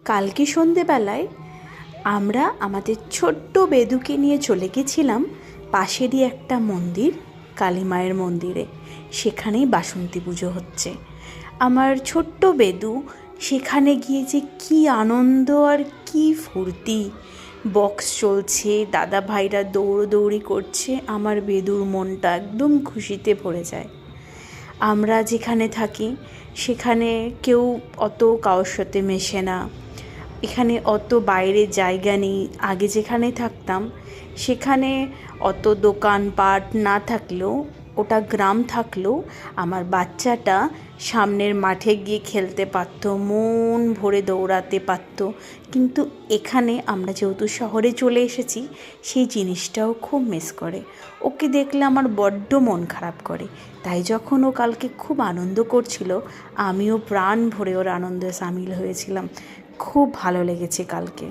কালকে সন্ধেবেলায় আমরা আমাদের ছোট্ট বেদুকে নিয়ে চলে গেছিলাম পাশেরই একটা মন্দির, কালী মায়ের মন্দিরে। সেখানেই বাসন্তী পুজো হচ্ছে। আমার ছোট্ট বেদু সেখানে গিয়ে যে কী আনন্দ আর কী ফুর্তি! বক্স চলছে, দাদা ভাইরা দৌড়দৌড়ি করছে, আমার বেদুর মনটা একদম খুশিতে ভরে যায়। আমরা যেখানে থাকি সেখানে কেউ অত কারোর সাথে মেশে না, এখানে অত বাইরে জায়গা নেই। আগে যেখানে থাকতাম সেখানে অত দোকানপাট না থাকলেও, ওটা গ্রাম থাকলেও আমার বাচ্চাটা সামনের মাঠে গিয়ে খেলতে পারতো, মন ভরে দৌড়াতে পারতো। কিন্তু এখানে আমরা যেহেতু শহরে চলে এসেছি, সেই জিনিসটাও খুব মিস করে। ওকে দেখলে আমার বড্ড মন খারাপ করে। তাই যখন ও কালকে খুব আনন্দ করছিল, আমিও প্রাণ ভরে ওর আনন্দে সামিল হয়েছিলাম। খুব ভালো লেগেছে কালকে।